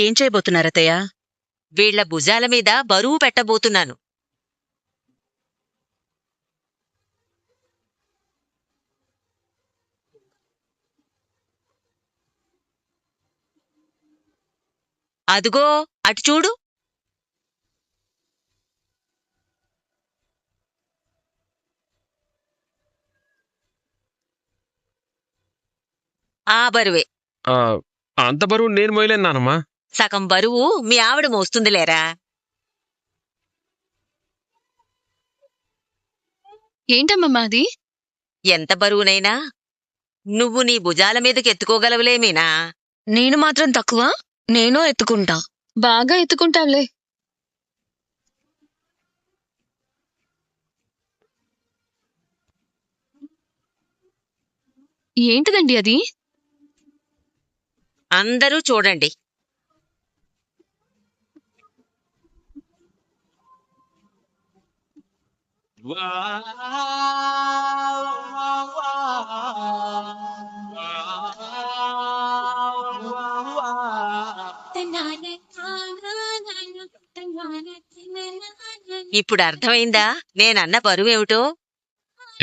ఏం చేయబోతున్నారతయ్య? వీళ్ల భుజాల మీద బరువు పెట్టబోతున్నాను. అదుగో అటు చూడు. ఆ బరువే. అంత బరువు నేను మోయలేను నానమ్మా. సగం బరువు మీ ఆవిడ మోస్తుందిలేరా. ఏంటమ్మమ్మా అది? ఎంత బరువునైనా నువ్వు నీ భుజాల మీదకి ఎత్తుకోగలవులే మీనా. నేను మాత్రం తక్కువ? నేను ఎత్తుకుంటా. బాగా ఎత్తుకుంటావులే. ఏంటిదండి అది? అందరూ చూడండి. ఇప్పుడు అర్థమైందా నేనన్న బరువేమిటో?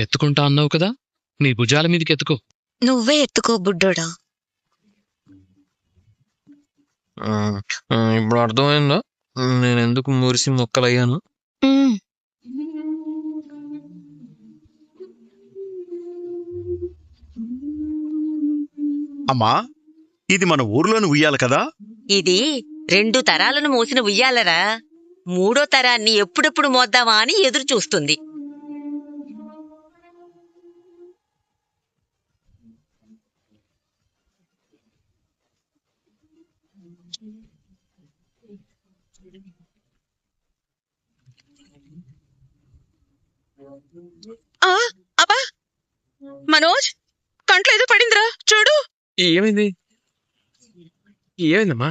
ఎత్తుకుంటా అన్నావు కదా, నీ భుజాల మీదకి ఎత్తుకో. నువ్వే ఎత్తుకో బుడ్డోడా. ఇప్పుడు అర్థమైందా నేనెందుకు మురిసి మొక్కలయ్యాను? అమ్మా, ఇది మన ఊర్లోని ఉయ్యాల కదా? ఇది 2 తరాలను మోసిన ఉయ్యాలరా. 3వ తరాన్ని ఎప్పుడెప్పుడు మోద్దామా అని ఎదురు చూస్తుంది. అబ్బా మనోజ్, కంట్లో ఏదో పడిందిరా చూడు. ఏమైంది? ఏమైందమ్మా?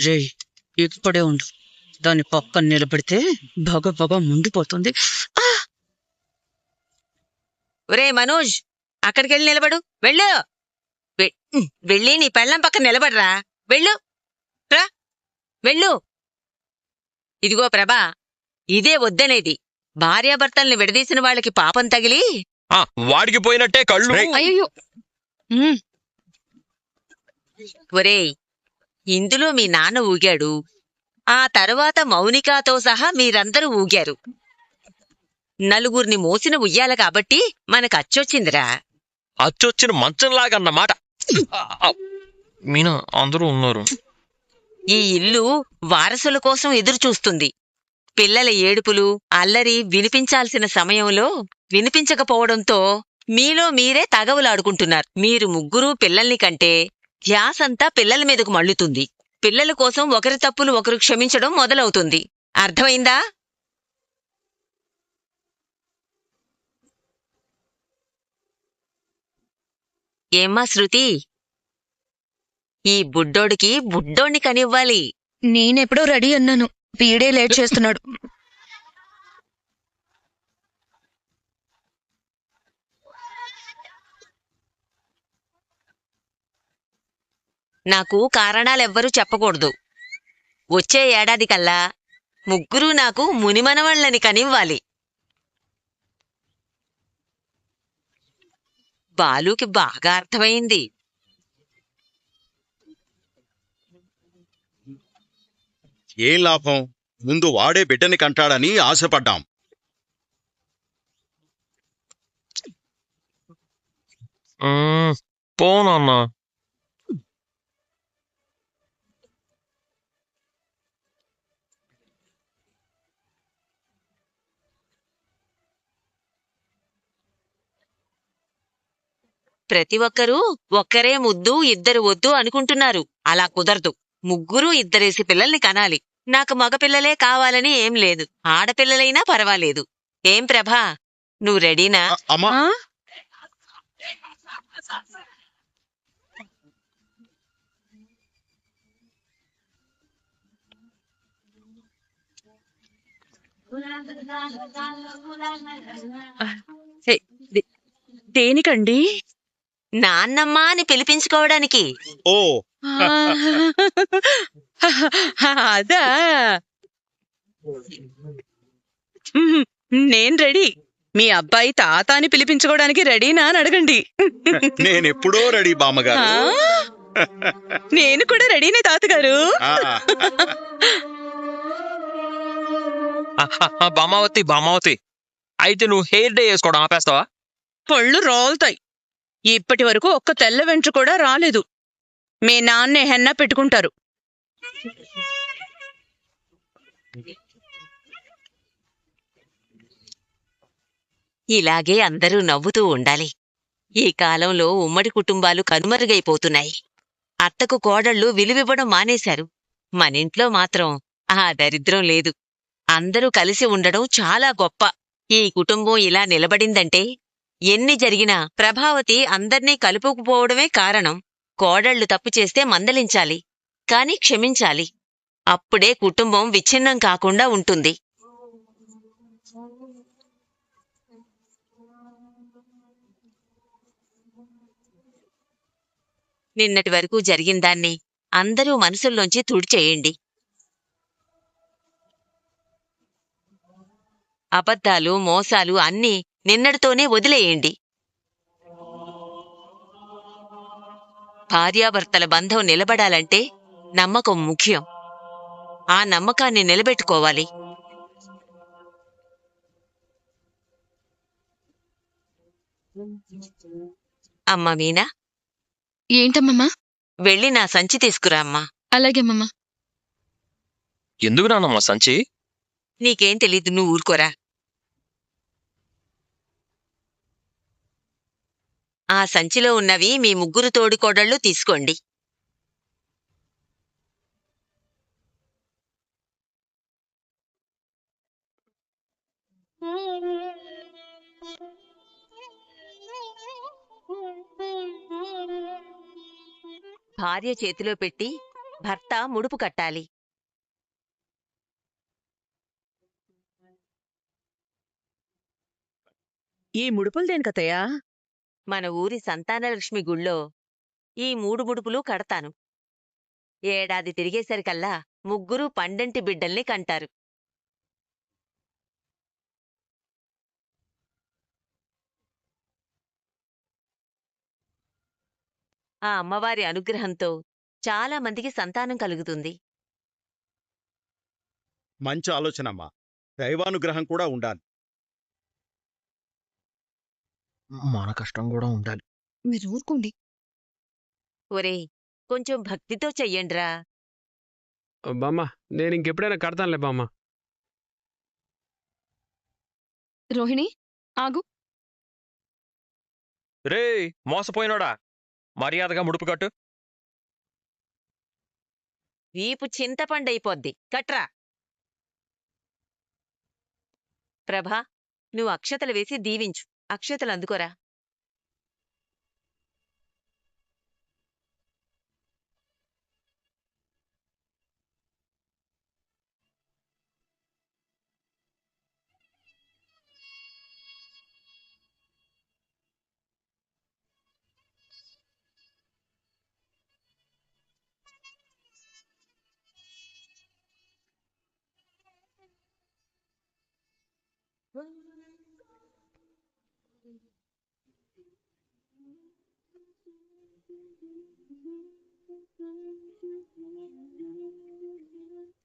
రే, ఇప్పుడే ఉండు. దాని పక్కన నిలబడితే భగ ముండిపోతుంది. ఒరే మనోజ్, అక్కడికెళ్ళి నిలబడు. వెళ్ళు. వెళ్ళి నీ పెళ్ళం పక్కన నిలబడరా. వెళ్ళు రా, వెళ్ళు. ఇదిగో ప్రభా, ఇదే వద్దనేది. భార్యాభర్తల్ని విడదీసిన వాళ్ళకి పాపం తగిలి వాడికి పోయినట్టే కళ్ళు. అయ్యో, ఒరేయ్, ఇందులో మీ నాన్న ఊగాడు. ఆ తరువాత మౌనికాతో సహా మీరందరూ ఊగారు. నలుగురిని మోసిన ఉయ్యాల కాబట్టి మనకు అచ్చొచ్చిందిరా. అచ్చొచ్చిన మంచంలాగన్నమాట. మీనా, అందరూ ఉన్నారు. ఈ ఇల్లు వారసుల కోసం ఎదురుచూస్తుంది. పిల్లల ఏడుపులు, అల్లరి వినిపించాల్సిన సమయంలో వినిపించకపోవడంతో మీలో మీరే తగవులాడుకుంటున్నారు. మీరు ముగ్గురూ పిల్లల్ని కంటే ధ్యాసంతా పిల్లల మీదకు మళ్ళుతుంది. పిల్లల కోసం ఒకరి తప్పులు ఒకరు క్షమించడం మొదలవుతుంది. అర్థమైందా? ఏమ్మా శృతి, ఈ బుడ్డోడికి బుడ్డోణ్ణి కనివ్వాలి. నేనెప్పుడో రెడీ అన్నాను. వీడే లేట్ చేస్తున్నాడు. నాకు కారణాలెవ్వరూ చెప్పకూడదు. వచ్చే ఏడాది కల్లా ముగ్గురూ నాకు మునిమనవళ్ళని కనివ్వాలి. బాలుకి బాగా అర్థమైంది. ఏం లాభం, ముందు వాడే బిడ్డని కంటాడని ఆశపడ్డాం. పోనన్నా. ప్రతి ఒక్కరూ ఒక్కరే ముద్దు ఇద్దరు వద్దు అనుకుంటున్నారు. అలా కుదరదు. ముగ్గురూ ఇద్దరేసి పిల్లల్ని కనాలి. నాకు మగపిల్లలే కావాలని ఏం లేదు. ఆడపిల్లలైనా పర్వాలేదు. ఏం ప్రభా, నువ్వు రెడీనా? అమ్మా, దేనికండి? నాన్నమ్మా అని పిలిపించుకోవడానికి. ఓ అదా ఉహుం, నేను రెడీ. మీ అబ్బాయి తాత అని పిలిపించుకోవడానికి రెడీనా అని అడగండి. నేనెప్పుడో రెడీ ఆ, బామ్మగారు. నేను కూడా రెడీనే తాతగారు. ఆ, బామావతి బామావతి, అయితే నువ్వు హెయిర్ డే వేసుకోవడం ఆపేస్తావా? పళ్ళు రాలుతాయి. ఇప్పటి వరకు ఒక్క తెల్ల వెంట్రు కూడా రాలేదు. మీ నాన్నే హెన్నా పెట్టుకుంటారు. ఇలాగే అందరూ నవ్వుతూ ఉండాలి. ఈ కాలంలో ఉమ్మడి కుటుంబాలు కనుమరుగైపోతున్నాయి. అత్తకు కోడళ్ళు విలువివ్వడం మానేశారు. మనింట్లో మాత్రం ఆ దరిద్రం లేదు. అందరూ కలిసి ఉండడం చాలా గొప్ప. ఈ కుటుంబం ఇలా నిలబడిందంటే ఎన్ని జరిగినా ప్రభావతి అందర్నీ కలుపుకుపోవడమే కారణం. కోడళ్ళు తప్పు చేస్తే మందలించాలి, కాని క్షమించాలి. అప్పుడే కుటుంబం విచ్ఛిన్నం కాకుండా ఉంటుంది. నిన్నటి వరకు జరిగిందాన్ని అందరూ మనసుల్లోంచి తుడిచేయండి. అబద్ధాలు, మోసాలు అన్నీ నిన్నటితోనే వదిలేయండి. భార్యాభర్తల బంధం నిలబడాలంటే నమ్మకం ముఖ్యం. ఆ నమ్మకాన్ని నిలబెట్టుకోవాలి. అమ్మ మీనా, ఏంటమ్మమ్మా? వెళ్ళి నా సంచి తీసుకురా అమ్మా. అలాగేమమ్మా. ఎందుకు నాన్నమ్మ సంచి? నీకేం తెలీదు, నువ్వు ఊరుకోరా. ఆ సంచిలో ఉన్నవి మీ ముగ్గురు తోడికోడళ్ళు తీసుకోండి. భార్య చేతిలో పెట్టి భర్త ముడుపు కట్టాలి. ఈ ముడుపులు దేనికతయ్యా? మన ఊరి సంతానలక్ష్మి గుళ్ళో ఈ 3 ముడుపులు కడతాను. ఏడాది తిరిగేసరికల్లా ముగ్గురు పండంటి బిడ్డల్ని కంటారు. ఆ అమ్మవారి అనుగ్రహంతో చాలా మందికి సంతానం కలుగుతుంది. మంచి ఆలోచనమ్మా. దైవానుగ్రహం కూడా ఉండాలి. మన కష్టం కూడా ఉండాలి. మీరు ఊరుకోండి. ఒరేయ్, కొంచెం భక్తితో చెయ్యండ్రా. బామ్మ, నేను ఇంకెప్పుడైనా కడతానులే బామ్మ. రోహిణి, ఆగు. రే మోసపోయినోడా, మర్యాదగా ముడుపు కట్టు. వీపు చింతపండైపోద్ది, కట్రా. ప్రభా, నువ్వు అక్షతలు వేసి దీవించు. అక్షతలు అందుకోరా.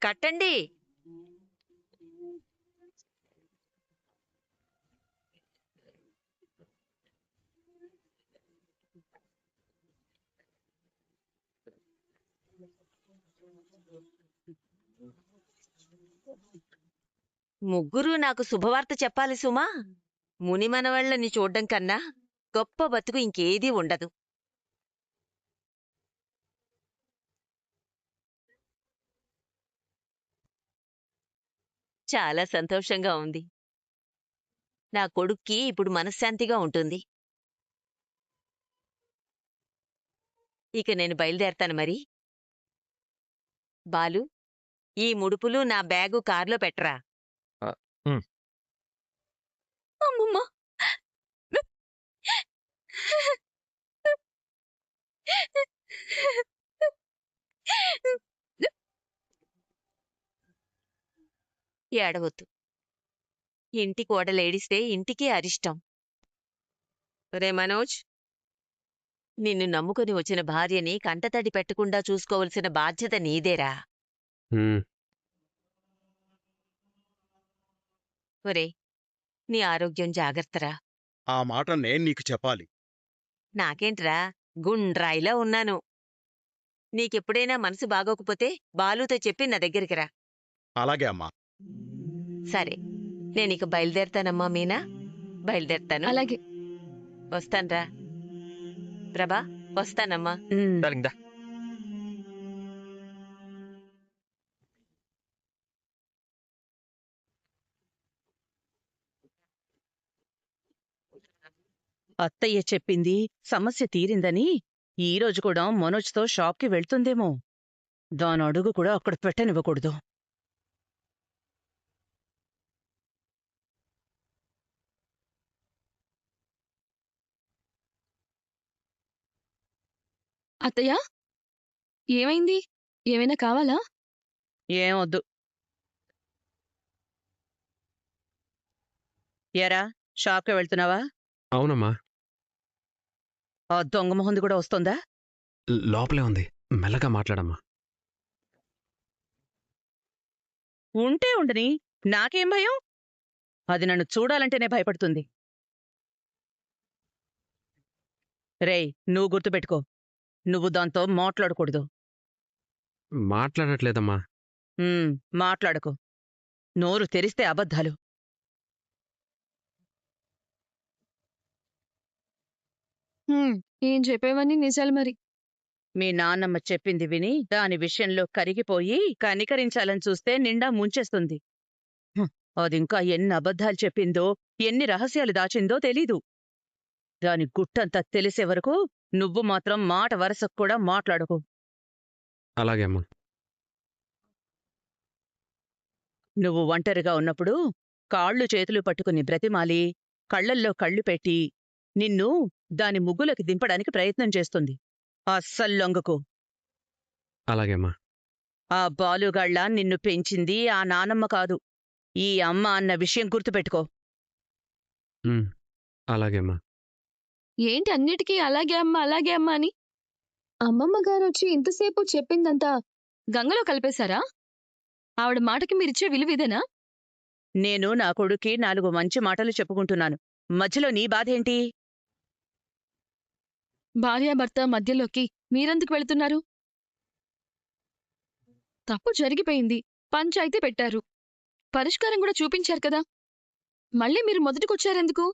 కట్టండి. ముగ్గురూ నాకు శుభవార్త చెప్పాలి సుమా. మునిమనవళ్ళని చూడ్డం కన్నా గొప్ప బతుకు ఇంకేదీ ఉండదు. చాలా సంతోషంగా ఉంది. నా కొడుక్కి ఇప్పుడు మనశ్శాంతిగా ఉంటుంది. ఇక నేను బయలుదేరతాను మరి. బాలు, ఈ ముడుపులు నా బ్యాగు కార్లో పెట్టరా. అమ్మమ్మ. ఏడవద్దు. ఇంటి కోడలేడిస్తే ఇంటికే అరిష్టం. రే మనోజ్, నిన్ను నమ్ముకుని వచ్చిన భార్యని కంటతడి పెట్టకుండా చూసుకోవలసిన బాధ్యత నీదేరా. ఉమ్, ఒరే, నీ ఆరోగ్యం జాగ్రత్తరా. ఆ మాట నేను నీకు చెప్పాలి. నాకేంట్రా, గుండ్రాయిలా ఉన్నాను. నీకెప్పుడైనా మనసు బాగోకపోతే బాలుతో చెప్పి నా దగ్గరికి రా. అలాగే అమ్మా. సరే, నేనిక బయలుదేరతానమ్మా మీనా. బయలుదేరతాను. అలాగే. వస్తాన్రా. ప్రభా, వస్తానమ్మా. ఉమ్. డార్లింగ్ దా. అత్తయ్య చెప్పింది సమస్య తీరిందని ఈ రోజు కూడా మనోజ్తో షాప్కి వెళ్తుందేమో. దాని అడుగు కూడా అక్కడ పెట్టనివ్వకూడదు. అత్తయ్య, ఏమైంది? ఏమైనా కావాలా? ఏమొద్దు. ఎరా, షాప్కి వెళ్తున్నావా? అవునమ్మా. ఆ దొంగ మొహంది కూడా వస్తోందా? లోపలే ఉంది. మెల్లగా మాట్లాడమ్మా. ఉంటే ఉండని, నాకేం భయం? అది నన్ను చూడాలంటేనే భయపడుతుంది. రేయ్, నువ్వు గుర్తుపెట్టుకో, నువ్వు దాంతో మాట్లాడకూడదు. మాట్లాడట్లేదమ్మా. మాట్లాడకు. నోరు తెరిస్తే అబద్ధాలు. ఏం చెప్పేవన్నీ నిజాలు మరి. మీ నాన్నమ్మ చెప్పింది విని దాని విషయంలో కరిగిపోయి కనికరించాలని చూస్తే నిండా ముంచేస్తుంది. అదింకా ఎన్ని అబద్ధాలు చెప్పిందో, ఎన్ని రహస్యాలు దాచిందో తెలీదు. దాని గుట్టంతా తెలిసే వరకు నువ్వు మాత్రం మాట వరసకు కూడా మాట్లాడకు. అలాగే అమ్మా. నువ్వు ఒంటరిగా ఉన్నప్పుడు కాళ్ళు చేతులు పట్టుకుని బ్రతిమాలి, కళ్ళల్లో కళ్ళు పెట్టి నిన్ను దాని ముగ్గులోకి దింపడానికి ప్రయత్నం చేస్తుంది. అస్సల్లొంగకు. అలాగే అమ్మా. ఆ బాలుగాళ్ళ నిన్ను పెంచింది ఆ నానమ్మ కాదు, ఈ అమ్మ అన్న విషయం గుర్తుపెట్టుకో. ఉమ్, అలాగే అమ్మా. ఏంటి అన్నిటికీ అలాగే అమ్మ అలాగే అమ్మ అని? అమ్మమ్మ గారొచ్చి ఇంతసేపు చెప్పిందంతా గంగలో కలిపేశారా? ఆవిడ మాటకి మీరిచ్చే విలువిదేనా? నేను నా కొడుక్కి 4 మంచి మాటలు చెప్పుకుంటున్నాను. మధ్యలో నీ బాధేంటి? భార్యాభర్త మధ్యలోకి మీరెందుకు వెళుతున్నారు? తప్పు జరిగిపోయింది, పంచాయితీ పెట్టారు, పరిష్కారం కూడా చూపించారు కదా. మళ్ళీ మీరు మొదటికొచ్చారెందుకు?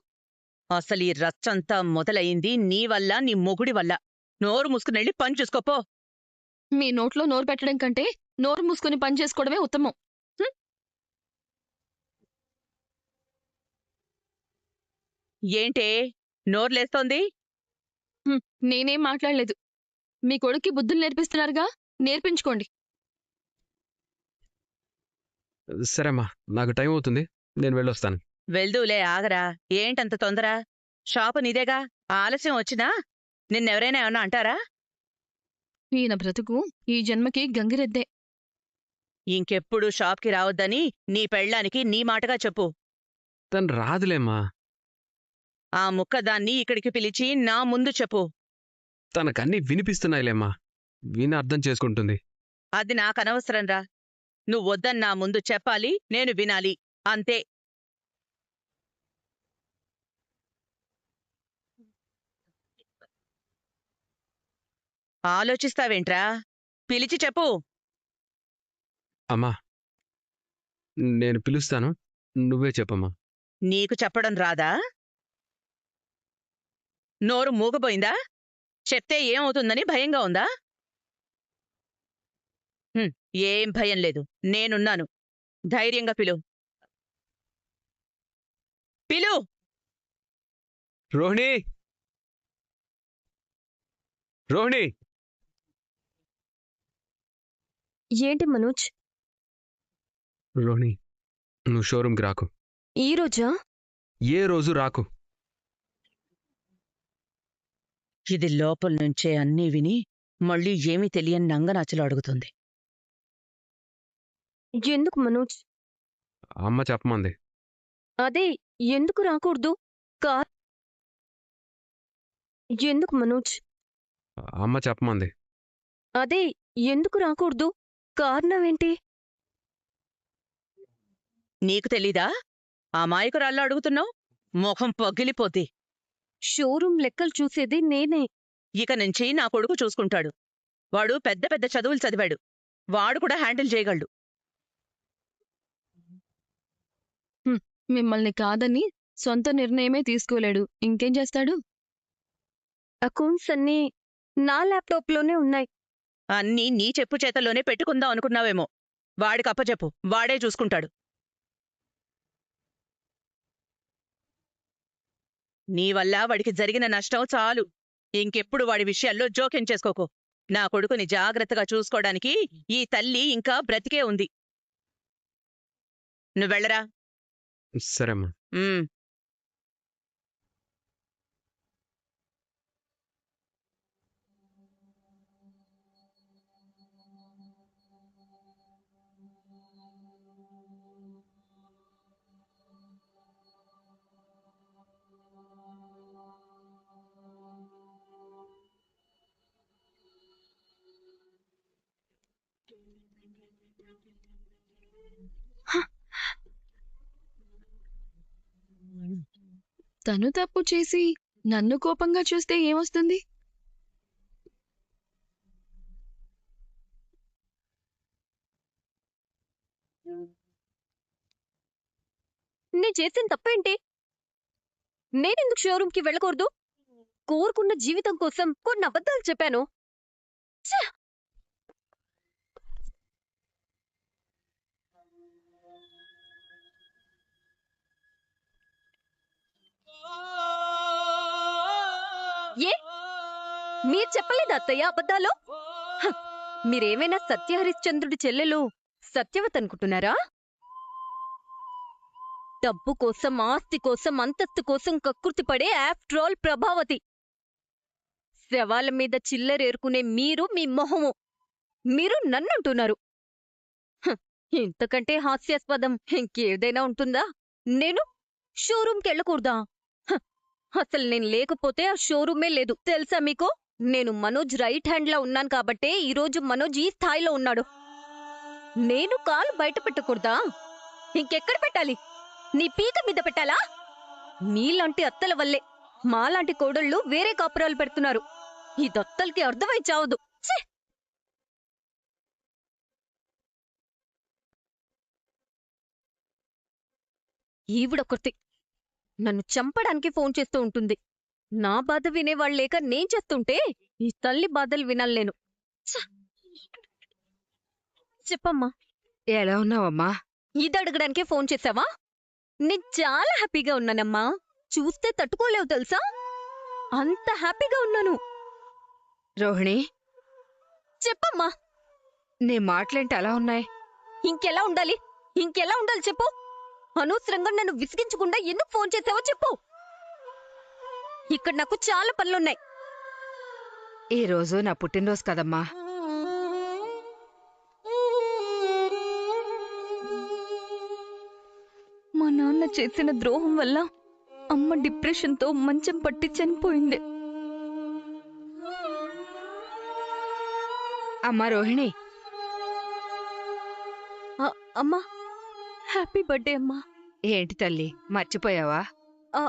అసలీ రచ్చంతా మొదలయింది నీ వల్ల, నీ మొగుడి వల్ల. నోరు మూసుకునెళ్ళి పని చూసుకోపో. మీ నోట్లో నోరు పెట్టడం కంటే నోరు మూసుకుని పని చేసుకోవడమే ఉత్తమం. ఏంటే నోర్లేస్తోంది? నేనేం మాట్లాడలేదు. మీ కొడుక్కి బుద్ధులు నేర్పిస్తున్నారుగా, నేర్పించుకోండి. సరే అమ్మా, నాకు టైం అవుతుంది. నేను వెళ్ళొస్తాను. వెళ్దూలే, ఆగరా. ఏంటంత తొందర? షాపు నీదేగా. ఆలస్యం వచ్చినా నిన్నెవరైనా ఏమన్నా అంటారా? ఈయన బ్రతుకు ఈ జన్మకి గంగిరెద్దే. ఇంకెప్పుడు షాప్కి రావద్దని నీ పెళ్ళానికి నీ మాటగా చెప్పు. తను రాదులేమ్మా. ఆ ముక్క దాన్ని ఇక్కడికి పిలిచి నా ముందు చెప్పు. తనకన్నీ వినిపిస్తున్నాయిలేమ్మా. విని అర్థం చేసుకుంటుంది. అది నాకనవసరంరా. నువ్వొద్దని నా ముందు చెప్పాలి, నేను వినాలి, అంతే. ఆలోచిస్తావేంట్రా? పిలిచి చెప్పు. అమ్మా, నేను పిలుస్తాను. నువ్వే చెప్పమ్మా. నీకు చెప్పడం రాదా? నోరు మూగబోయిందా? చెప్తే ఏమవుతుందని భయంగా ఉందా? ఏం భయం లేదు, నేనున్నాను. ధైర్యంగా పిలు. పిలు. రోహిణి! రోహిణి! ఏంటి మనోజ్? రోహిణి, నువ్వు షోరూమ్కి రాకు. ఈ రోజా? ఏ రోజు రాకు. ఇది లోపల నుంచే అన్నీ విని మళ్ళీ ఏమీ తెలియని నంగనాచులు అడుగుతుంది. ఎందుకు మనోజ్? అమ్మ చెప్పమంది. అదే ఎందుకు రాకూడదు? కార్ ఎందుకు మనోజ్? అమ్మ చెప్పమంది. అదే ఎందుకు రాకూడదు? కారణం ఏంటి? నీకు తెలీదా? అమాయకురాల్లో అడుగుతున్నావు? ముఖం పగిలిపోద్ది. షోరూం లెక్కలు చూసేది నేనే. ఇక నుంచి నా కొడుకు చూసుకుంటాడు. వాడు పెద్ద పెద్ద చదువులు చదివాడు. వాడు కూడా హ్యాండిల్ చేయగలడు. మిమ్మల్ని కాదని సొంత నిర్ణయమే తీసుకోలేడు. ఇంకేం చేస్తాడు? అకౌంట్స్ అన్నీ నా ల్యాప్టాప్లోనే ఉన్నాయి. అన్నీ నీ చెప్పు చేతల్లోనే పెట్టుకుందాం అనుకున్నావేమో. వాడికి అప్పచెప్పు, వాడే చూసుకుంటాడు. నీ వల్ల వాడికి జరిగిన నష్టం చాలు. ఇంకెప్పుడు వాడి విషయాల్లో జోక్యం చేసుకోకు. నా కొడుకుని జాగ్రత్తగా చూసుకోవడానికి ఈ తల్లి ఇంకా బ్రతికే ఉంది. నువ్వెళ్ళరా. సరే అమ్మా. ఉమ్. తను తప్పు చేసి నన్ను కోపంగా చూస్తే ఏమొస్తుంది? నేను చేసిన తప్పేంటి? నేనెందుకు షోరూంకి వెళ్ళకూడదు? కోరుకున్న జీవితం కోసం కొన్ని అబద్ధాలు చెప్పాను. ఛ! ఏ మీరు చెప్పలేదా అత్తయ్య అబద్ధాలు? హ! మీరేమైనా సత్యహరిశ్చంద్రుడి చెల్లెలు సత్యవతి అనుకుంటున్నారా? డబ్బు కోసం, ఆస్తి కోసం, అంతస్తు కోసం కక్కుర్తి పడే ఆఫ్టర్ ఆల్ ప్రభావతి. శవాల మీద చిల్లరేరుకునే మీరు, మీ మొహము. మీరు నన్నంటున్నారు. హ! ఇంతకంటే హాస్యాస్పదం ఇంకేదైనా ఉంటుందా? నేను షోరూంకెళ్ళకూడదా? హ! అసలు నేను లేకపోతే ఆ షోరూమే లేదు తెలుసా మీకు? నేను మనోజ్ రైట్ హ్యాండ్లా ఉన్నాను కాబట్టే ఈరోజు మనోజ్ ఈ స్థాయిలో ఉన్నాడు. నేను కాలు బయట పెట్టకూడదా? ఇంకెక్కడ పెట్టాలి? నీ పీక మీద పెట్టాలా? నీలాంటి అత్తల వల్లే మాలాంటి కోడళ్ళు వేరే కాపురాలు పెడుతున్నారు. ఈ దత్తలకి అర్థమై చావదు. ఛీ! ఈవిడొకర్తి నన్ను చంపడానికి ఫోన్ చేస్తూ ఉంటుంది. నా బాధ వినేవాళ్ళు లేక నేను చేస్తుంటే ఈ తల్లి బాధలు వినాలి నేను. ఛ! చెప్పమ్మా. ఎలా ఉన్నావమ్మా? ఇది అడగడానికే ఫోన్ చేసావా? నేను చాలా హ్యాపీగా ఉన్నానమ్మా. చూస్తే తట్టుకోలేవు తెలుసా? అంత హ్యాపీగా ఉన్నాను. రోహిణి, చెప్పమ్మా. నీ మాటలేంటి అలా ఉన్నాయి? ఇంకెలా ఉండాలి? ఇంకెలా ఉండాలి చెప్పు? అనవసరంగా నన్ను విసిగించకుండా ఎందుకు ఫోన్ చేసావో చెప్పు. ఇక్కడ నాకు చాలా పనులున్నాయి. ఈ రోజు నా పుట్టినరోజు కదమ్మా. మా నాన్న చేసిన ద్రోహం వల్ల అమ్మ డిప్రెషన్తో మంచం పట్టి చనిపోయింది. అమ్మా రోహిణి, అమ్మా హ్యాపీ బర్త్డే అమ్మా. ఏంటి తల్లి మర్చిపోయావా?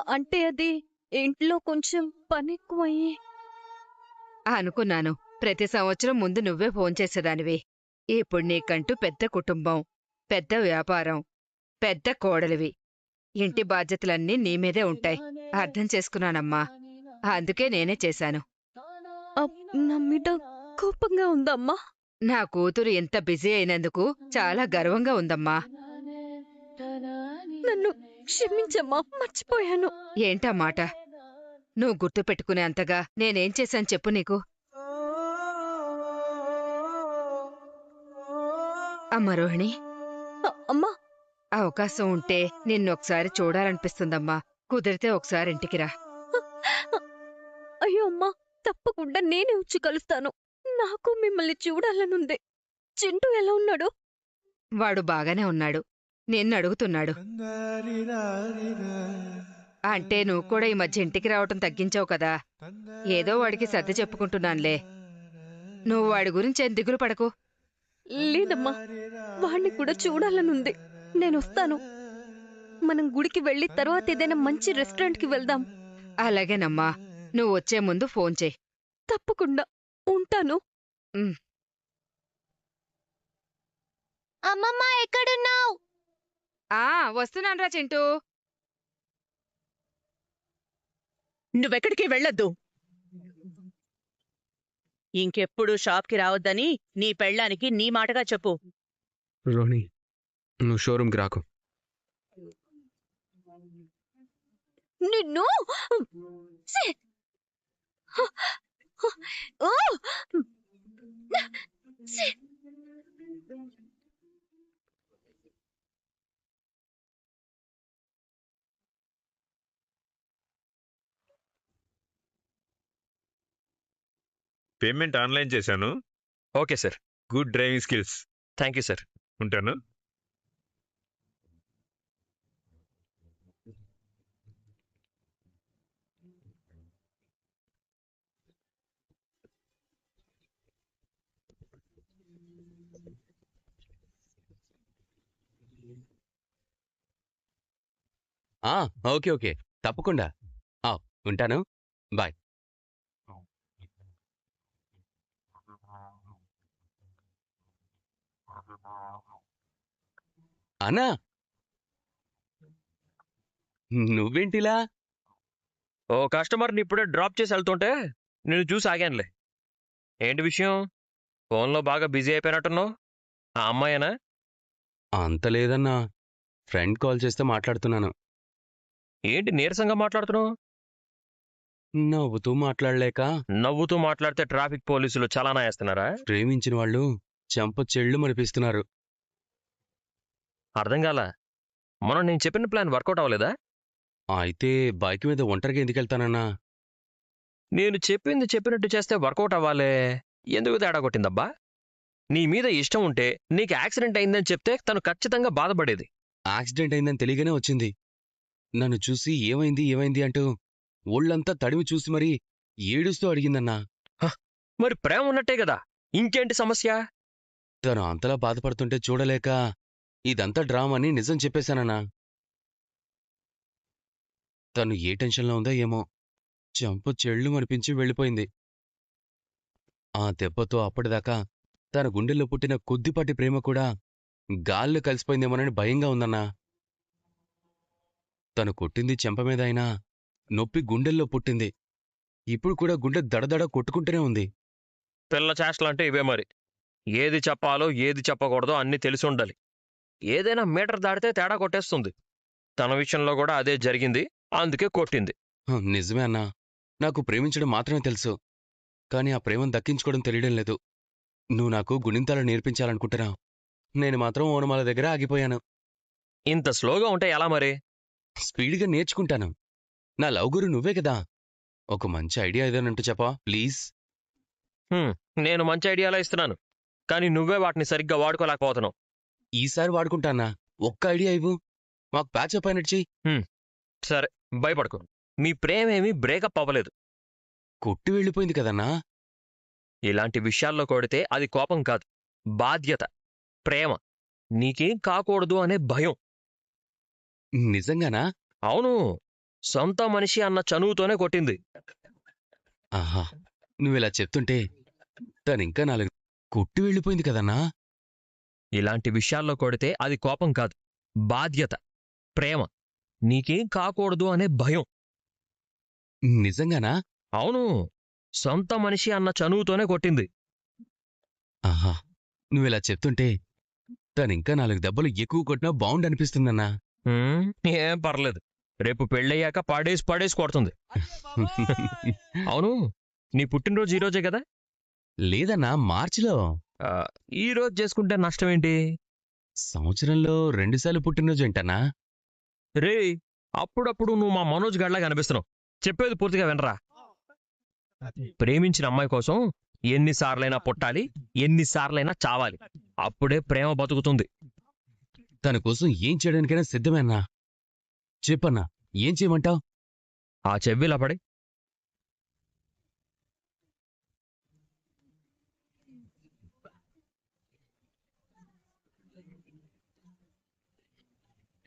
అంటే అది ఇంట్లో కొంచెం పని ఎక్కువయ్యి. అనుకున్నాను. ప్రతి సంవత్సరం ముందు నువ్వే ఫోన్ చేసేదానివి. ఇప్పుడు నీకంటూ పెద్ద కుటుంబం, పెద్ద వ్యాపారం, పెద్ద కోడలివి. ఇంటి బాధ్యతలన్నీ నీ మీదే ఉంటాయి. అర్థం చేసుకున్నానమ్మా. అందుకే నేనే చేశాను. నా మీద కోపంగా ఉందమ్మా. నా కూతురు ఇంత బిజీ అయినందుకు చాలా గర్వంగా ఉందమ్మా. నన్ను క్షమించమ్మా, మర్చిపోయాను. ఏంటా మాట? నువ్వు గుర్తు పెట్టుకునే అంతగా నేనేం చేశాను చెప్పు నీకు? అమ్మా రోహిణి, అమ్మా అవకాశం ఉంటే నిన్నొకసారి చూడాలనిపిస్తుందమ్మా. కుదిరితే ఒకసారి ఇంటికి రా. అయ్యో అమ్మా, తప్పకుండా నేనే వచ్చి కలుస్తాను. నాకు మిమ్మల్ని చూడాలనుంది. చింటూ ఎలా ఉన్నాడు? వాడు బాగానే ఉన్నాడు. నిన్ను అడుగుతున్నాడు. అంటే నువ్వు కూడా ఈ మధ్య ఇంటికి రావటం తగ్గించావు కదా. ఏదో వాడికి సర్ది చెప్పుకుంటున్నానులే. నువ్వు వాడి గురించి ఏం దిగులు పడకు. లేదమ్మా, వాణ్ణి కూడా చూడాలనుంది. నేనొస్తాను. మనం గుడికి వెళ్ళి తర్వాత ఏదైనా మంచి రెస్టారెంట్కి వెళ్దాం. అలాగేనమ్మా, నువ్వు వచ్చే ముందు ఫోన్ చేయి. తప్పకుండా. ఉంటాను. అమ్మమ్మ ఎక్కడున్నావు? వస్తున్నానురా చింటూ. నువ్వెక్కడికి వెళ్ళొద్దు. ఇంకెప్పుడు షాప్కి రావద్దని నీ పెళ్ళానికి నీ మాటగా చెప్పు. రోహిణి, నువ్వు షోరూమ్కి రాకు. నిన్ను ఛీ! ఓ! ఛీ! పేమెంట్ ఆన్లైన్ చేశాను. Okay sir. Good driving skills. Thank you sir. ఉంటాను. ఓకే ఓకే, తప్పకుండా. ఉంటాను. బాయ్. అన్నా, నువ్వేంటిలా? ఓ కస్టమర్ని ఇప్పుడే డ్రాప్ చేసి వెళ్తుంటే నేను చూసి ఆగానులే. ఏంటి విషయం? ఫోన్లో బాగా బిజీ అయిపోయినట్టున్నావు. ఆ అమ్మాయేనా? అంత లేదన్నా, ఫ్రెండ్ కాల్ చేస్తే మాట్లాడుతున్నాను. ఏంటి నీరసంగా మాట్లాడుతున్నావు? నవ్వుతూ మాట్లాడలేక. నవ్వుతూ మాట్లాడితే ట్రాఫిక్ పోలీసులు చలానా వేస్తున్నారా? ప్రేమించిన వాళ్ళు చెంప చెళ్ళు మరిపిస్తున్నారు. అర్థం కాల. మనం నేను చెప్పిన ప్లాన్ వర్కౌట్ అవ్వలేదా? అయితే బైక్ మీద ఒంటరిగా ఎందుకెళ్తానన్నా? నేను చెప్పింది చెప్పినట్టు చేస్తే వర్కౌట్ అవ్వాలే. ఎందుకు తేడా కొట్టిందబ్బా? నీ మీద ఇష్టం ఉంటే నీకు యాక్సిడెంట్ అయిందని చెప్తే తను ఖచ్చితంగా బాధపడేది. యాక్సిడెంట్ అయిందని తెలియగానే వచ్చింది. నన్ను చూసి ఏమైంది ఏమైంది అంటూ ఒళ్ళంతా తడిమి చూసి మరీ ఏడుస్తూ అడిగిందన్నా. మరి ప్రేమ ఉన్నట్టే కదా, ఇంకేంటి సమస్య? తను అంతలా బాధపడుతుంటే చూడలేక ఇదంతా డ్రామని నిజం చెప్పేశానన్నా. తను ఏ టెన్షన్లో ఉందో ఏమో, చెంప చెళ్ళు అనిపించి వెళ్ళిపోయింది. ఆ దెబ్బతో అప్పటిదాకా తన గుండెల్లో పుట్టిన కొద్దిపాటి ప్రేమ కూడా గాల్లో కలిసిపోయిందేమోనని భయంగా ఉందన్నా. తను కొట్టింది చెంప మీద అయినా నొప్పి గుండెల్లో పుట్టింది. ఇప్పుడు కూడా గుండె దడదడ కొట్టుకుంటూనే ఉంది. పిల్ల చేష్టలంటే ఇవే మరి. ఏది చెప్పాలో ఏది చెప్పకూడదో అన్నీ తెలిసి ఉండాలి. ఏదైనా మీటర్ దాటితే తేడా కొట్టేస్తుంది. తన విషయంలో కూడా అదే జరిగింది, అందుకే కొట్టింది. నిజమే అన్నా, నాకు ప్రేమించడం మాత్రమే తెలుసు. కాని ఆ ప్రేమను దక్కించుకోవడం తెలియడం లేదు. నువ్వు నాకు గుణింతాలు నేర్పించాలనుకుంటున్నావు. నేను మాత్రం ఓనమాల దగ్గర ఆగిపోయాను. ఇంత స్లోగా ఉంటే ఎలా మరి? స్పీడ్గా నేర్చుకుంటాను. నా లవ్ గురు నువ్వే కదా. ఒక మంచి ఐడియా ఏదైనంటూ చెప్పా ప్లీజ్. నేను మంచి ఐడియాలా ఇస్తున్నాను, కానీ నువ్వే వాటిని సరిగ్గా వాడుకోలేకపోతున్నావు. ఈసారి వాడుకుంటానా? ఒక్క ఐడియా ఇవ్వు, మాకు ప్యాచప్ అయినట్టు. సరే, భయపడకు. మీ ప్రేమేమీ బ్రేకప్ అవ్వలేదు. కొట్టి వెళ్ళిపోయింది కదన్నా. ఇలాంటి విషయాల్లో కొడితే అది కోపం కాదు, బాధ్యత, ప్రేమ. నీకేం కాకూడదు అనే భయం. నిజంగానా? అవును, సొంత మనిషి అన్న చనువుతోనే కొట్టింది. ఆహా, నువ్విలా చెప్తుంటే తనింకా 4 కొట్టి వెళ్ళిపోయింది కదన్నా. ఇలాంటి విషయాల్లో కొడితే అది కోపం కాదు, బాధ్యత, ప్రేమ. నీకేం కాకూడదు అనే భయం. నిజంగానా? అవును, సొంత మనిషి అన్న చనువుతోనే కొట్టింది. ఆహా, నువ్విలా చెప్తుంటే తనింకా 4 దెబ్బలు ఎక్కువ కొట్టినా బావుండనిపిస్తుందన్నా. ఏం పర్లేదు, రేపు పెళ్ళయ్యాక పడేసి కొడుతుంది. అవును, నీ పుట్టినరోజు ఈరోజే కదా? లేదన్నా, మార్చిలో. ఈ రోజు చేసుకుంటే నష్టమేంటి? సంవత్సరంలో 2 సార్లు పుట్టినరోజు ఏంటన్నా? రే, అప్పుడప్పుడు నువ్వు మా మనోజ్ గడ్లాగా అనిపిస్తున్నావు. చెప్పేది పూర్తిగా వినరా. ప్రేమించిన అమ్మాయి కోసం ఎన్నిసార్లైనా పుట్టాలి, ఎన్నిసార్లైనా చావాలి. అప్పుడే ప్రేమ బతుకుతుంది. తన కోసం ఏం చేయడానికైనా సిద్ధమేనా? చెప్పన్నా, ఏం చేయమంటావ్? ఆ చెవిలా పడి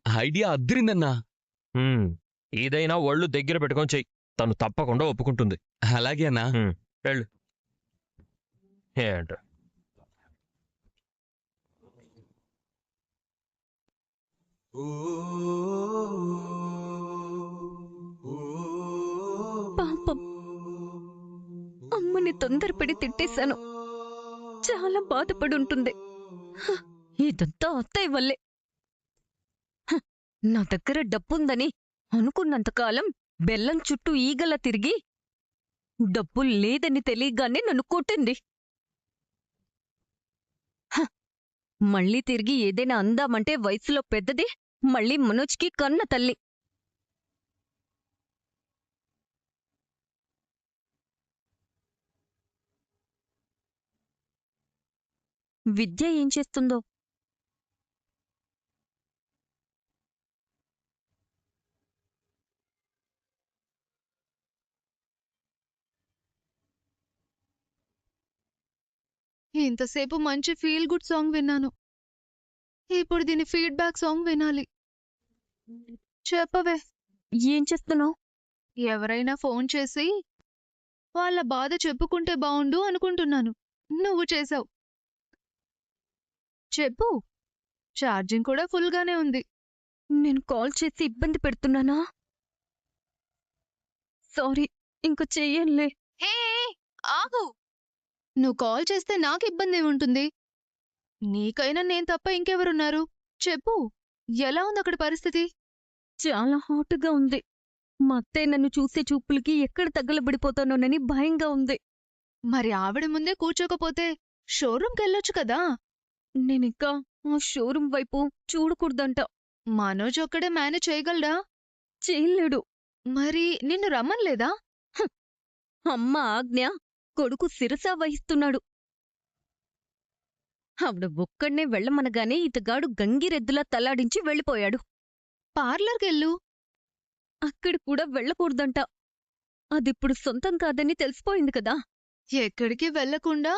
ఐడియా అద్దరిందన్నా. ఏదైనా ఒళ్ళు దగ్గర పెట్టుకొని చెయ్యి, తను తప్పకుండా ఒప్పుకుంటుంది. అలాగే అన్నా. వెళ్ళు. ఏంట పాపం అమ్మని తొందరపడి తిట్టేశాను. చాలా బాధపడుంటుంది. హ, ఇదంతా అత్తయ్య వల్లే. హ, నా దగ్గర డబ్బుందని అనుకున్నంతకాలం బెల్లం చుట్టూ ఈగలా తిరిగి డబ్బు లేదని తెలియగానే నన్ను కొట్టింది. హ, మళ్ళీ తిరిగి ఏదైనా అందామంటే వయసులో పెద్దది, మళ్ళీ మనోజ్కి కన్న తల్లి. విద్య ఏం చేస్తుందో? ఇంతసేపు మంచి ఫీల్ గుడ్ సాంగ్ విన్నాను. ఇప్పుడు దీని ఫీడ్బ్యాక్ సాంగ్ వినాలి. చెప్పవే, ఏం చేస్తున్నావు? ఎవరైనా ఫోన్ చేసి వాళ్ళ బాధ చెప్పుకుంటే బావుండు అనుకుంటున్నాను. నువ్వు చేసావు. చెప్పు. ఛార్జింగ్ కూడా ఫుల్గానే ఉంది. నేను కాల్ చేసి ఇబ్బంది పెడుతున్నానా? సారీ, ఇంక చెయ్యనులే. హే, ఆగు. నువ్వు కాల్ చేస్తే నాకు ఇబ్బంది ఉంటుంది. నీకైనా నేను తప్ప ఇంకెవరున్నారు? చెప్పు, ఎలా ఉంది అక్కడ పరిస్థితి? చాలా హాట్గా ఉంది. మా అత్తయ్య నన్ను చూసే చూపులకి ఎక్కడ తగలబడిపోతానోనని భయంగా ఉంది. మరి ఆవిడ ముందే కూర్చోకపోతే షోరూంకెళ్ళొచ్చు కదా. నేనింకా ఆ షోరూం వైపు చూడకూడదంట. మనోజ్ ఒక్కడే మేనేజ్ చేయగలడా? చేయలేడు. మరి నిన్ను రమ్మన్లేదా? అమ్మ ఆజ్ఞ కొడుకు శిరసా వహిస్తున్నాడు. ఆవిడ ఒక్కడ్నే వెళ్ళమనగానే ఇతగాడు గంగిరెద్దులా తలాడించి వెళ్ళిపోయాడు. పార్లర్కెళ్ళు. అక్కడ కూడా వెళ్ళకూడదంట. అదిప్పుడు సొంతం కాదని తెలిసిపోయింది కదా. ఎక్కడికి వెళ్లకుండా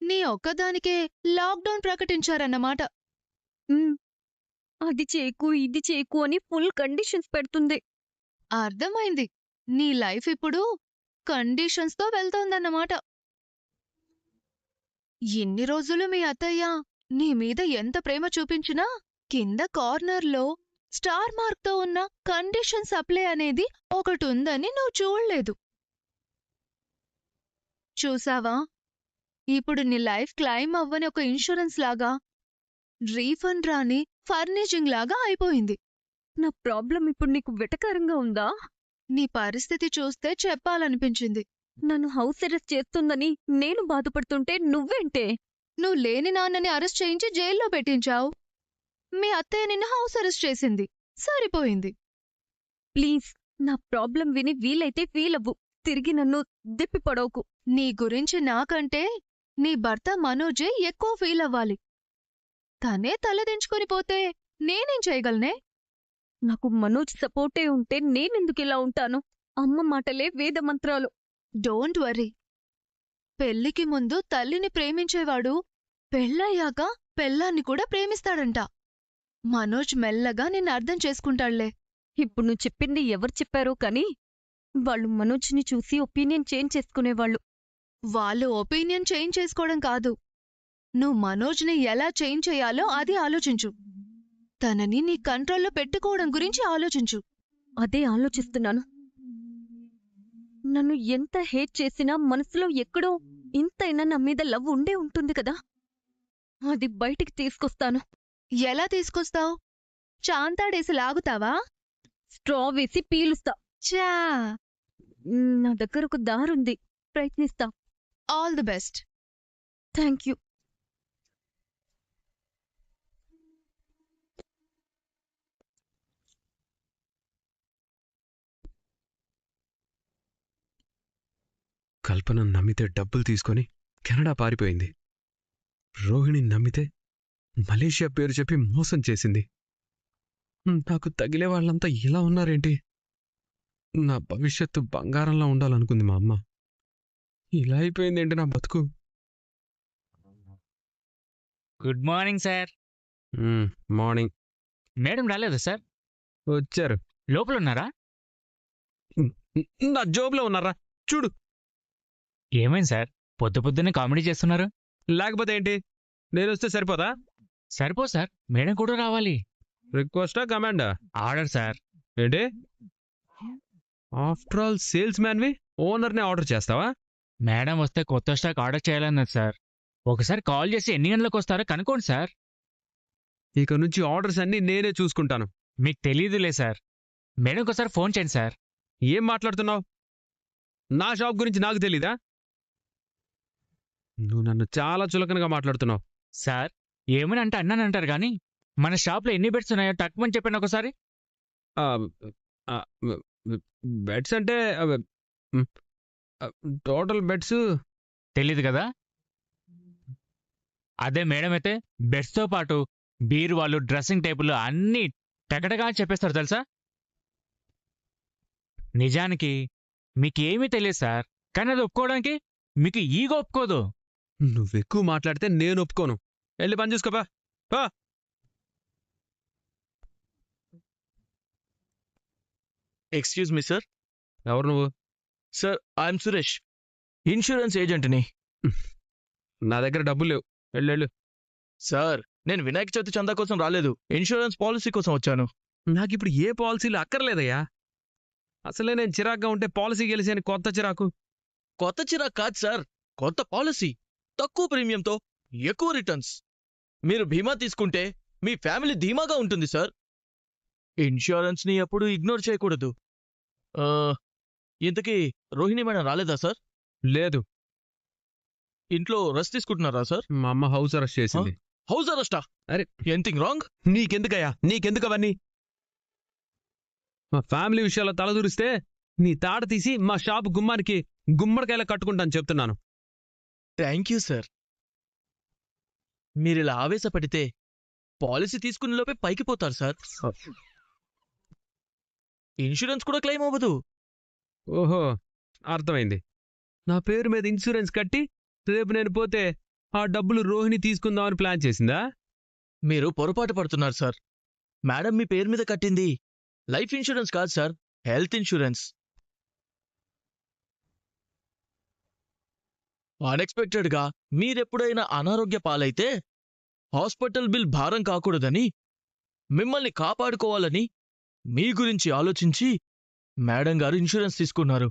నీ ఒక్కదానికే లాక్డౌన్ ప్రకటించారన్నమాట. అది చేయకు ఇది చేయకు అని ఫుల్ కండిషన్స్ పెడుతుంది. అర్థమైంది. నీ లైఫ్ ఇప్పుడు కండిషన్స్తో వెళ్తోందన్నమాట. ఇన్ని రోజులు మీ అత్తయ్య నీ మీద ఎంత ప్రేమ చూపించినా కింద కార్నర్లో స్టార్ మార్క్తో ఉన్న కండిషన్స్ అప్లై అనేది ఒకటుందని నువ్వు చూడలేదు. చూసావా, ఇప్పుడు నీ లైఫ్ క్లైమ్ అవ్వని ఒక ఇన్సూరెన్స్ లాగా, రీఫండ్ రాని ఫర్నిషింగ్ లాగా అయిపోయింది. నా ప్రాబ్లం ఇప్పుడు నీకు వెటకారంగా ఉందా? నీ పరిస్థితి చూస్తే చెప్పాలనిపించింది. నన్ను హౌస్ అరెస్ట్ చేస్తుందని నేను బాధపడుతుంటే నువ్వేంటే? నువ్వు లేని నాన్నని అరెస్ట్ చేయించి జైల్లో పెట్టించావు. మీ అత్తయ్య నిన్ను హౌస్ అరెస్ట్ చేసింది. సరిపోయింది. ప్లీజ్, నా ప్రాబ్లం విని వీలైతే ఫీలవ్వు. తిరిగి నన్ను దిప్పిపడవకు. నీ గురించి నాకంటే నీ భర్త మనోజే ఎక్కువ ఫీల్ అవ్వాలి. తనే తలదించుకొని పోతే నేనేం చేయగలనే? నాకు మనోజ్ సపోర్టే ఉంటే నేనెందుకిలా ఉంటాను? అమ్మ మాటలే వేదమంత్రాలు. Don't worry. పెళ్లికి ముందు తల్లిని ప్రేమించేవాడు పెళ్ళయ్యాక పెళ్ళాన్ని కూడా ప్రేమిస్తాడంట. మనోజ్ మెల్లగా నిన్ను అర్థం చేసుకుంటాళ్లే. ఇప్పుడు నువ్వు చెప్పింది ఎవరు చెప్పారో కానీ వాళ్ళు మనోజ్ని చూసి ఒపీనియన్ చేంజ్ చేసుకునేవాళ్ళు. వాళ్ళు ఒపీనియన్ చేంజ్ చేసుకోవడం కాదు, నువ్వు మనోజ్ని ఎలా చేంజ్ చేయాలో అది ఆలోచించు. తనని నీ కంట్రోల్లో పెట్టుకోవడం గురించి ఆలోచించు. అదే ఆలోచిస్తున్నాను. నన్ను ఎంత హేట్ చేసినా మనసులో ఎక్కడో ఇంతైనా నా మీద లవ్ ఉండే ఉంటుంది కదా. అది బయటికి తీసుకొస్తాను. ఎలా తీసుకొస్తావు? చాంతాడేసి లాగుతావా? స్ట్రా వేసి పీలుస్తా. చా, నా దగ్గర ఒక దారుంది, ప్రయత్నిస్తా. All the best. Thank you. Kalpana నమ్మితే డబ్బులు తీసుకొని కెనడా పారిపోయింది. రోహిణి నమ్మితే మలేషియా పేరు చెప్పి మోసం చేసింది. నాకు తగిలే వాళ్ళంతా ఇలా ఉన్నారేంటి? నా భవిష్యత్తు బంగారంలా ఉండాలనుకుంది మా అమ్మ. ఇలా అయిపోయిందేంటి నా బతుకు? Good morning sir. Morning. Madam రాలేదా సార్? వచ్చారు. లోపల ఉన్నారా? నా జోబులో ఉన్నారా? చూడు. ఏమైంది సార్, పొద్దు పొద్దున్నే కామెడీ చేస్తున్నారు? లేకపోతే ఏంటి? నేను వస్తే సరిపోదా? సరిపో సార్, మేడం కూడా రావాలి. రిక్వెస్టా కమాండా? Order sir. ఏంటి? ఆఫ్టర్ ఆల్ సేల్స్ మ్యాన్వి ఓనర్నే ఆర్డర్ చేస్తావా? మేడం వస్తే కొత్త స్టాక్ ఆర్డర్ చేయాలన్నది సార్. ఒకసారి కాల్ చేసి ఎన్ని గంటలకు వస్తారో కనుక్కోండి సార్. ఇక నుంచి ఆర్డర్స్ అన్నీ నేనే చూసుకుంటాను. మీకు తెలీదులే సార్. మేడం ఒకసారి ఫోన్ చేయండి సార్. ఏం మాట్లాడుతున్నావు? నా షాప్ గురించి నాకు తెలీదా? నువ్వు నన్ను చాలా చులకనగా మాట్లాడుతున్నావు. సార్, ఏమని అంటే అన్నానంటారు కానీ మన షాప్లో ఎన్ని బెడ్స్ ఉన్నాయో తక్కువని చెప్పండి ఒకసారి. బెడ్స్ అంటే టోటల్ బెడ్స్ తెలీదు కదా? అదే మేడం అయితే బెడ్స్తో పాటు బీరువాళ్ళు, డ్రెస్సింగ్ టేబుల్ అన్నీ టకటగా చెప్పేస్తారు తెలుసా. నిజానికి మీకేమీ తెలియదు సార్, కానీ అది ఒప్పుకోవడానికి మీకు ఈగో ఒప్పుకోదు. నువ్వెక్కువ మాట్లాడితే నేను ఒప్పుకోను. వెళ్ళి పని చూసుకోపా. Excuse me sir. ఎవరు నువ్వు? సార్, ఐఎమ్ సురేష్, ఇన్సూరెన్స్ ఏజెంట్ని. నా దగ్గర డబ్బులు లేవు. వెళ్ళు. సార్, నేను వినాయక చవితి చందా కోసం రాలేదు, ఇన్సూరెన్స్ పాలసీ కోసం వచ్చాను. నాకిప్పుడు ఏ పాలసీలు అక్కర్లేదయ్యా. అసలే నేను చిరాగ్గా ఉంటే పాలసీ గెలిచి అని కొత్త చిరాకు. కొత్త చిరాకు కాదు సార్, కొత్త పాలసీ, తక్కువ ప్రీమియంతో ఎక్కువ రిటర్న్స్. మీరు బీమా తీసుకుంటే మీ ఫ్యామిలీ ధీమాగా ఉంటుంది సార్. ఇన్సూరెన్స్ని ఎప్పుడు ఇగ్నోర్ చేయకూడదు. ఇంతకీ రోహిణి మేడం రాలేదా సార్? లేదు. ఇంట్లో రెస్ట్ తీసుకుంటున్నారా సార్? మా అమ్మ హౌస్ అరెస్ట్ చేసింది. హౌస్ అరెస్టా? అరే, ఎనీథింగ్ రాంగ్? నీకెందుకయ్యా? నీకెందుకు అవన్నీ? మా ఫ్యామిలీ విషయాల్లో తలదూరిస్తే నీ తాట తీసి మా షాపు గుమ్మానికి గుమ్మడికాయలా కట్టుకుంటాను చెప్తున్నాను. Thank you sir. మీరిలా ఆవేశపడితే పాలసీ తీసుకునే లోపే పైకి పోతారు సార్. ఇన్సూరెన్స్ కూడా క్లెయిమ్ అవ్వదు. ఓహో, అర్థమైంది. నా పేరు మీద ఇన్సూరెన్స్ కట్టి రేపు నేను పోతే ఆ డబ్బులు రోహిణి తీసుకుందామని ప్లాన్ చేసిందా? మీరు పొరపాటు పడుతున్నారు సార్. మేడం మీ పేరు మీద కట్టింది లైఫ్ ఇన్సూరెన్స్ కాదు సార్, హెల్త్ ఇన్సూరెన్స్. అన్ఎక్స్పెక్టెడ్గా మీరెప్పుడైనా అనారోగ్య పాలైతే హాస్పిటల్ బిల్ భారం కాకూడదని, మిమ్మల్ని కాపాడుకోవాలని మీ గురించి ఆలోచించి మేడం గారు ఇన్సూరెన్స్ తీసుకున్నారు.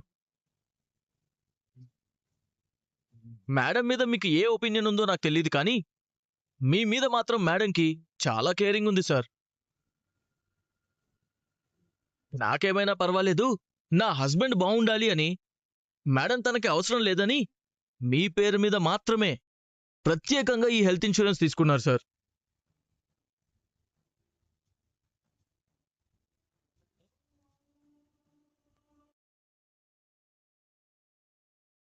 మేడం మీద మీకు ఏ ఒపీనియన్ ఉందో నాకు తెలియదు కానీ మీ మీద మాత్రం మేడంకి చాలా కేరింగ్ ఉంది సార్. నాకేమైనా పర్వాలేదు, నా హస్బెండ్ బావుండాలి అని మేడం తనకి అవసరం లేదని మీ పేరు మీద మాత్రమే ప్రత్యేకంగా ఈ హెల్త్ ఇన్సూరెన్స్ తీసుకున్నారు సార్.